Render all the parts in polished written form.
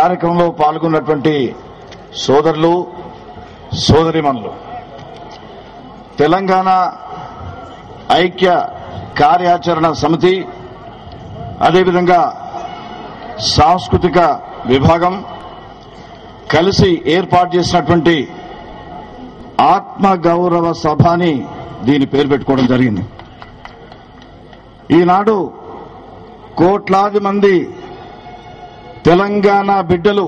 కార్యక్రమంలో పాల్గొన్నటువంటి సోదరులు సోదరిమణులు, తెలంగాణ ఐక్య కార్యాచరణ సమితి, అదేవిధంగా సాంస్కృతిక విభాగం కలిసి ఏర్పాటు చేసినటువంటి ఆత్మగౌరవ సభ అని దీని పేరు పెట్టుకోవడం జరిగింది. ఈనాడు కోట్లాది మంది తెలంగాణ బిడ్డలు,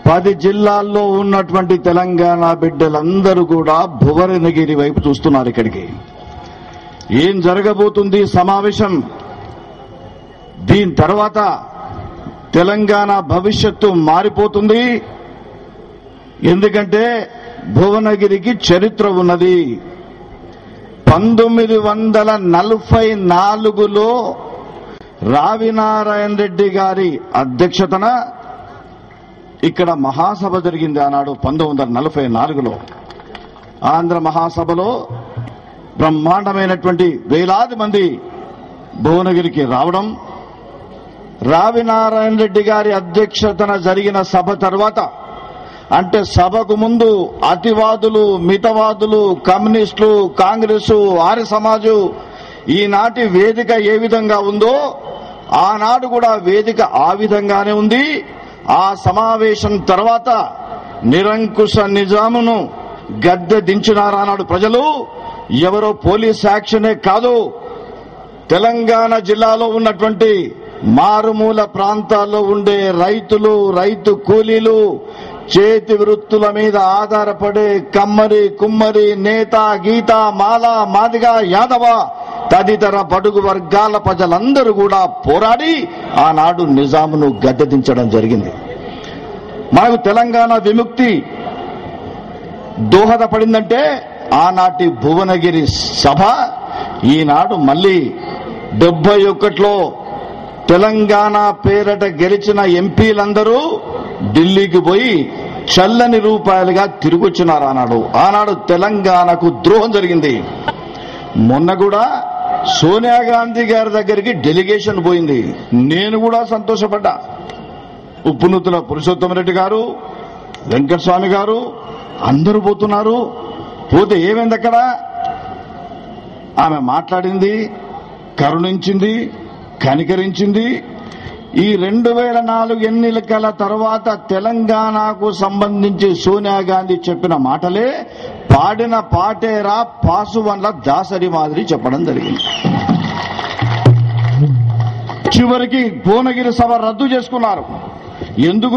10 జిల్లాల్లో ఉన్నటువంటి తెలంగాణ బిడ్డలందరూ కూడా భువనగిరి వైపు చూస్తున్నారు. ఇక్కడికి ఏం జరగబోతుంది సమావేశం, దీని తర్వాత తెలంగాణ భవిష్యత్తు మారిపోతుంది. ఎందుకంటే భువనగిరికి చరిత్ర ఉన్నది. 1944లో రావినారాయణ రెడ్డి గారి అధ్యక్షతన ఇక్కడ మహాసభ జరిగింది. ఆనాడు 1944లో ఆంధ్ర మహాసభలో బ్రహ్మాండమైనటువంటి వేలాది మంది భువనగిరికి రావడం, రావినారాయణ రెడ్డి గారి అధ్యక్షతన జరిగిన సభ తర్వాత, అంటే సభకు ముందు అతివాదులు, మితవాదులు, కమ్యూనిస్టులు, కాంగ్రెసు, ఆర్య సమాజు, ఈనాటి వేదిక ఏ విధంగా ఉందో ఆనాడు కూడా వేదిక ఆ విధంగానే ఉంది. ఆ సమావేశం తర్వాత నిరంకుశ నిజామును గద్దె దించినారన్నాడు ప్రజలు. ఎవరో పోలీస్ యాక్షనే కాదు, తెలంగాణ జిల్లాలో ఉన్నటువంటి మారుమూల ప్రాంతాల్లో ఉండే రైతులు, రైతు కూలీలు, చేతి వృత్తుల మీద ఆధారపడే కమ్మరి, కుమ్మరి, నేత, గీత, మాల, మాదిగ, యాదవ తదితర బడుగు వర్గాల ప్రజలందరూ కూడా పోరాడి ఆనాడు నిజామును గద్దెదించడం జరిగింది. మనకు తెలంగాణ విముక్తి దోహదపడిందంటే ఆనాటి భువనగిరి సభ. ఈనాడు మళ్లీ 71లో తెలంగాణ పేరట గెలిచిన ఎంపీలందరూ ఢిల్లీకి పోయి చల్లని రూపాయలుగా తిరిగొచ్చినారు. ఆనాడు తెలంగాణకు ద్రోహం జరిగింది. మొన్న కూడా సోనియా గాంధీ గారి దగ్గరికి డెలిగేషన్ పోయింది. నేను కూడా సంతోషపడ్డా. ఉప్పునూతుల పురుషోత్తమ రెడ్డి గారు, వెంకటస్వామి గారు అందరూ పోతున్నారు. పోతే ఏమైంది అక్కడ? ఆమె మాట్లాడింది, కరుణించింది, కనికరించింది. ఈ 2004 ఎన్నికల తర్వాత తెలంగాణకు సంబంధించి సోనియా గాంధీ చెప్పిన మాటలే పాడిన పాటేరా పాసువన్ల దాసరి మాదిరి చెప్పడం జరిగింది. చివరికి భువనగిరి సభ రద్దు చేసుకున్నారు. ఎందుకు